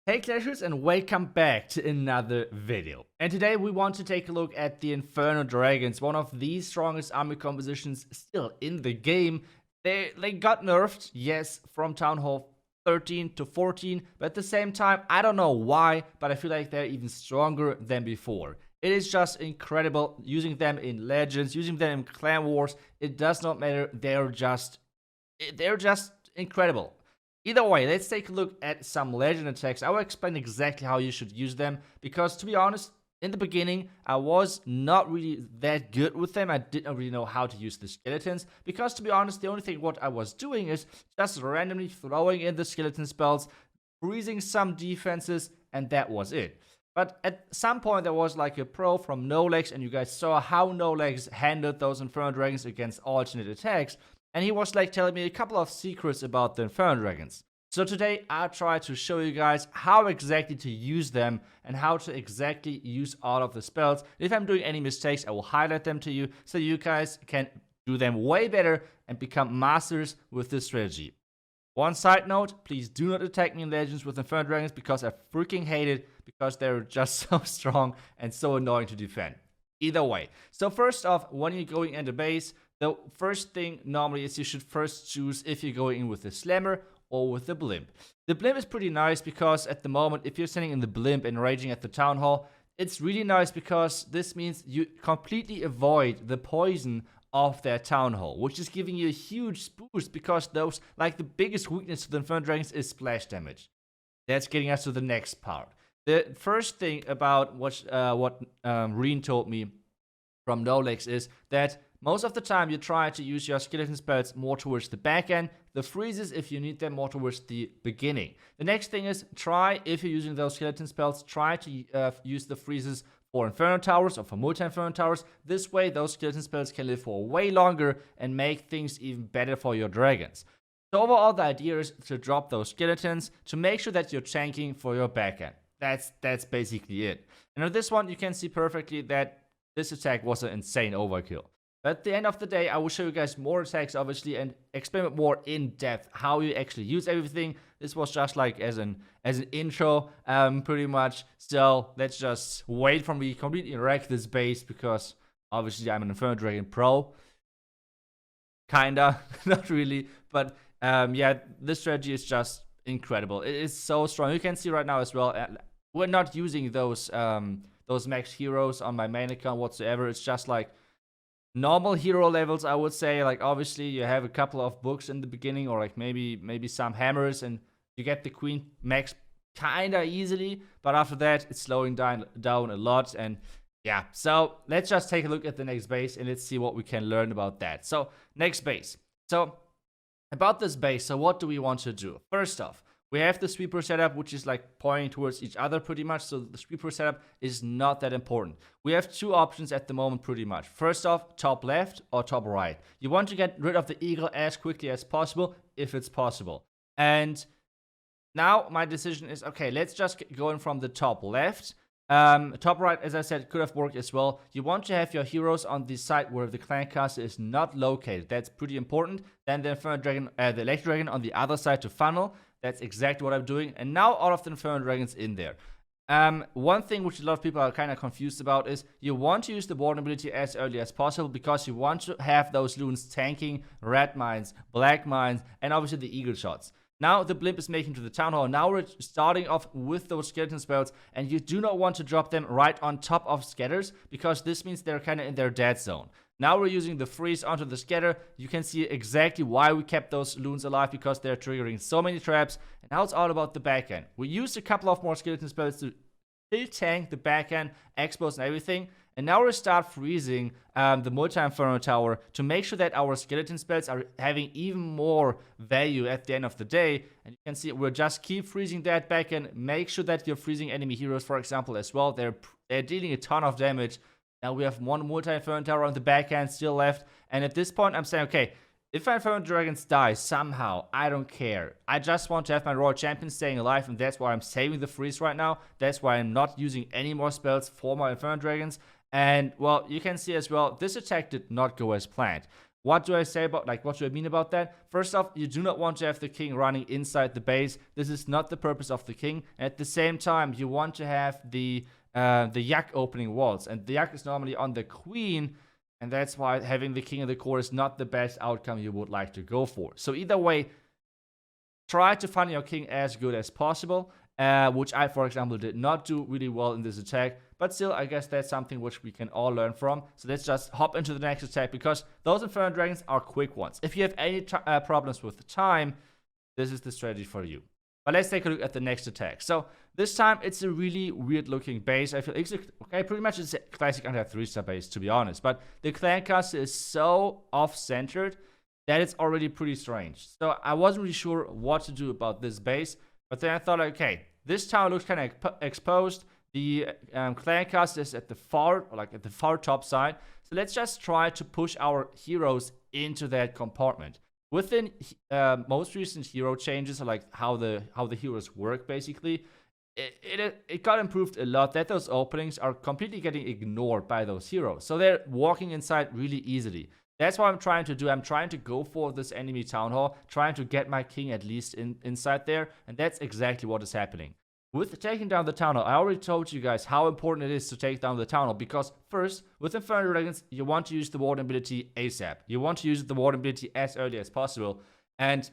Hey Clashers, and welcome back to another video. And today we want to take a look at the Inferno Dragons, one of the strongest army compositions still in the game. They got nerfed, yes, from Town Hall 13 to 14, but at the same time, I don't know why, but I feel like they're even stronger than before. It is just incredible using them in Legends, using them in Clan Wars. It does not matter, they're just incredible. Either way, let's take a look at some legend attacks. I will explain exactly how you should use them, because to be honest, in the beginning, I was not really that good with them. I didn't really know how to use the skeletons, because to be honest, the only thing what I was doing is just randomly throwing in the skeleton spells, freezing some defenses, and that was it. But at some point, there was like a pro from No Legs, and you guys saw how No Legs handled those Inferno Dragons against alternate attacks. And he was like telling me a couple of secrets about the Inferno Dragons. So today I'll try to show you guys how exactly to use them and how to exactly use all of the spells. If I'm doing any mistakes, I will highlight them to you so you guys can do them way better and become masters with this strategy. One side note, please do not attack me in Legends with Inferno Dragons, because I freaking hate it, because they're just so strong and so annoying to defend. Either way. So first off, when you're going into base, the first thing normally is you should first choose if you're going in with the Slammer or with the Blimp. The Blimp is pretty nice because at the moment, if you're sitting in the Blimp and raging at the Town Hall, it's really nice because this means you completely avoid the poison of their Town Hall, which is giving you a huge boost, because those, like, the biggest weakness to the Inferno Dragons is splash damage. That's getting us to the next part. The first thing about what Reen told me from No Legs is that most of the time you try to use your skeleton spells more towards the back end, the freezes if you need them more towards the beginning. The next thing is, try, if you're using those skeleton spells, try to use the freezes for Inferno Towers or for multi-Inferno Towers. This way those skeleton spells can live for way longer and make things even better for your dragons. So overall, the idea is to drop those skeletons to make sure that you're tanking for your back end. That's basically it. And on this one, you can see perfectly that this attack was an insane overkill. But at the end of the day, I will show you guys more attacks, obviously, and explain it more in depth how you actually use everything. This was just like as an intro, pretty much. So let's just wait for me completely wreck this base, because obviously I'm an Inferno Dragon pro. Kinda, not really, but yeah, this strategy is just incredible. It is so strong. You can see right now as well. We're not using those max heroes on my main account whatsoever. It's just like normal hero levels, I would say. Like, obviously you have a couple of books in the beginning, or like maybe some hammers, and you get the queen max kinda easily, but after that it's slowing down a lot. And yeah, so let's just take a look at the next base and let's see what we can learn about that. So next base. So about this base, so what do we want to do? First off, we have the sweeper setup, which is like pointing towards each other pretty much. So the sweeper setup is not that important. We have two options at the moment pretty much. First off, top left or top right. You want to get rid of the eagle as quickly as possible, if it's possible. And now my decision is, okay, let's just go in from the top left. Top right, as I said, could have worked as well. You want to have your heroes on the side where the clan castle is not located. That's pretty important. Then the Inferno Dragon, the Electric Dragon on the other side to funnel. That's exactly what I'm doing. And now all of the Inferno Dragons in there. One thing which a lot of people are kind of confused about is you want to use the Warden ability as early as possible, because you want to have those loons tanking red mines, black mines, and obviously the eagle shots. Now the Blimp is making to the Town Hall. Now we're starting off with those skeleton spells, and you do not want to drop them right on top of scatters, because this means they're kind of in their dead zone. Now we're using the freeze onto the scatter. You can see exactly why we kept those loons alive, because they're triggering so many traps. And now it's all about the back end. We used a couple of more skeleton spells to still tank the back end, expos and everything. And now we start freezing the multi-Inferno Tower to make sure that our skeleton spells are having even more value at the end of the day. And you can see we'll just keep freezing that back end. Make sure that you're freezing enemy heroes, for example, as well. They're dealing a ton of damage. Now we have one multi-Inferno Tower on the back end still left. And at this point, I'm saying, okay, if my Inferno Dragons die somehow, I don't care. I just want to have my Royal Champion staying alive, and that's why I'm saving the freeze right now. That's why I'm not using any more spells for my Inferno Dragons. And, well, you can see as well, this attack did not go as planned. What do I say about, like, what do I mean about that? First off, you do not want to have the king running inside the base. This is not the purpose of the king. At the same time, you want to have the yak opening walls, and the yak is normally on the queen, and that's why having the king in the core is not the best outcome you would like to go for. So either way, try to find your king as good as possible, which I, for example, did not do really well in this attack. But still, I guess that's something which we can all learn from. So let's just hop into the next attack, because those Inferno Dragons are quick ones. If you have any problems with the time, this is the strategy for you. But let's take a look at the next attack. So this time, it's a really weird-looking base. I feel okay, pretty much it's a classic anti-3-star base, to be honest. But the clan caster is so off-centered that it's already pretty strange. So I wasn't really sure what to do about this base. But then I thought, okay, this tower looks kind of exposed. The clan caster is at the far top side. So let's just try to push our heroes into that compartment. Within most recent hero changes, like how the heroes work, basically, it got improved a lot. That those openings are completely getting ignored by those heroes. So they're walking inside really easily. That's what I'm trying to do. I'm trying to go for this enemy town hall, trying to get my king at least inside there, and that's exactly what is happening. With taking down the town hall, I already told you guys how important it is to take down the town hall, because first, with Inferno Dragons, you want to use the ward ability ASAP. You want to use the ward ability as early as possible, and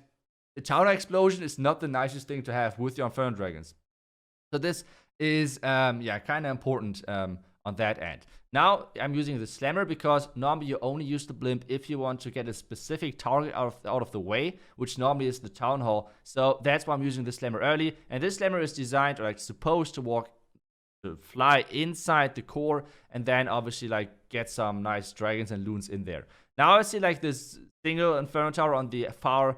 the town hall explosion is not the nicest thing to have with your Inferno Dragons. So this is, kind of important on that end. Now, I'm using the Slammer because normally you only use the blimp if you want to get a specific target out of the way, which normally is the Town Hall. So that's why I'm using the Slammer early. And this Slammer is designed, or like supposed to fly inside the core, and then obviously like get some nice dragons and loons in there. Now I see like this single Inferno Tower on the far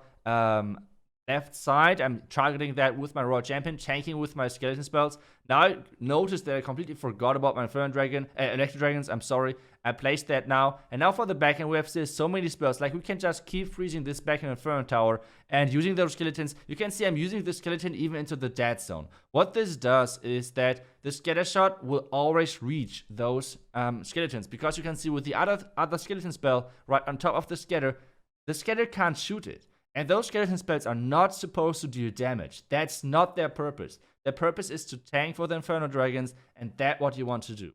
left side. I'm targeting that with my Royal Champion, tanking with my skeleton spells. Now I noticed that I completely forgot about my Inferno Dragon, Electro Dragons, I'm sorry. I placed that now. And now for the backhand, we have still so many spells. Like we can just keep freezing this backhand Inferno Tower and using those skeletons. You can see I'm using the skeleton even into the dead zone. What this does is that the scatter shot will always reach those skeletons, because you can see with the other skeleton spell right on top of the scatter can't shoot it. And those skeleton spells are not supposed to do damage. That's not their purpose. Their purpose is to tank for the Inferno Dragons, and that's what you want to do.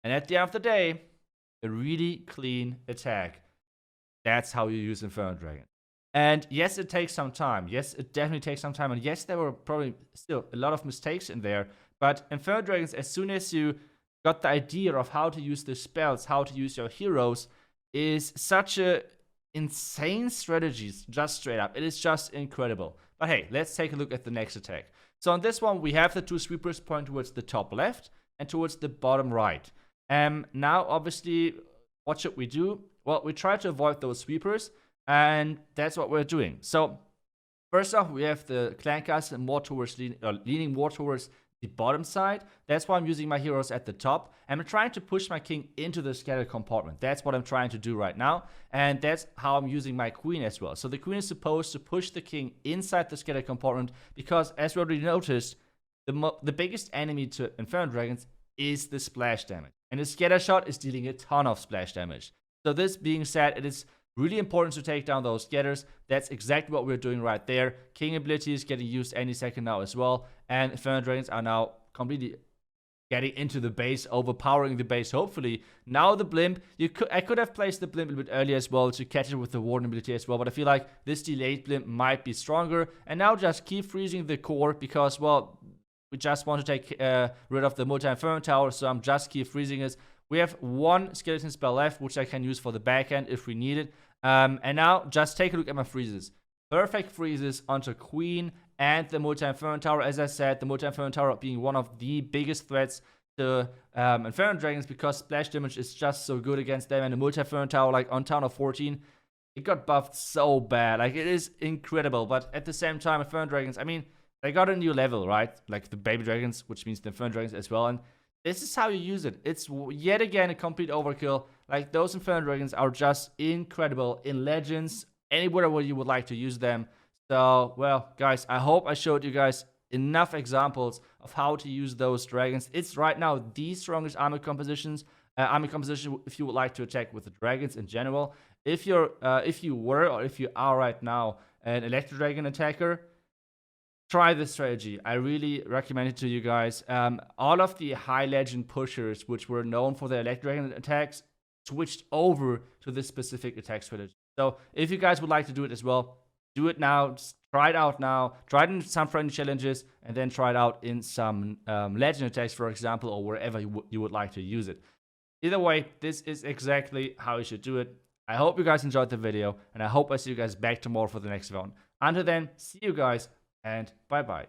And at the end of the day, a really clean attack. That's how you use Inferno Dragon. And yes, it takes some time. Yes, it definitely takes some time. And yes, there were probably still a lot of mistakes in there. But Inferno Dragons, as soon as you got the idea of how to use the spells, how to use your heroes, is such a insane strategies, just straight up. It is just incredible. But hey, let's take a look at the next attack. So on this one, we have the two sweepers point towards the top left and towards the bottom right. Now, obviously, what should we do? Well, we try to avoid those sweepers, and that's what we're doing. So first off, we have the clan castle more towards leaning more towards the bottom side. That's why I'm using my heroes at the top. I'm trying to push my king into the scattered compartment. That's what I'm trying to do right now. And that's how I'm using my queen as well. So the queen is supposed to push the king inside the scattered compartment, because as we already noticed, the biggest enemy to Inferno Dragons is the splash damage. And the scatter shot is dealing a ton of splash damage. So this being said, it is really important to take down those scatters. That's exactly what we're doing right there. King ability is getting used any second now as well. And Inferno Dragons are now completely getting into the base, overpowering the base, hopefully. Now the blimp, I could have placed the blimp a little bit earlier as well to catch it with the warden ability as well. But I feel like this delayed blimp might be stronger. And now just keep freezing the core because, well, we just want to take rid of the multi-Inferno Tower. So I'm just keep freezing it. We have one skeleton spell left, which I can use for the backhand if we need it. And now, just take a look at my freezes. Perfect freezes onto Queen and the multi-Inferno Tower. As I said, the multi-Inferno Tower being one of the biggest threats to Inferno Dragons, because splash damage is just so good against them. And the multi-Inferno Tower, like on Town of 14, it got buffed so bad. Like, it is incredible. But at the same time, Inferno Dragons, I mean, they got a new level, right? Like the baby dragons, which means the Inferno Dragons as well. And this is how you use it. It's yet again a complete overkill. Like, those Inferno Dragons are just incredible in Legends, anywhere where you would like to use them. So, well, guys, I hope I showed you guys enough examples of how to use those dragons. It's right now the strongest army composition if you would like to attack with the dragons in general. if you were, or if you are right now an Electro Dragon attacker, try this strategy. I really recommend it to you guys. All of the high legend pushers, which were known for their Electro Dragon attacks, switched over to this specific attack strategy. So if you guys would like to do it as well, do it now. Just try it out now. Try it in some friendly challenges, and then try it out in some legend attacks, for example, or wherever you would like to use it. Either way, this is exactly how you should do it. I hope you guys enjoyed the video, and I hope I see you guys back tomorrow for the next one. Until then, see you guys, and bye-bye.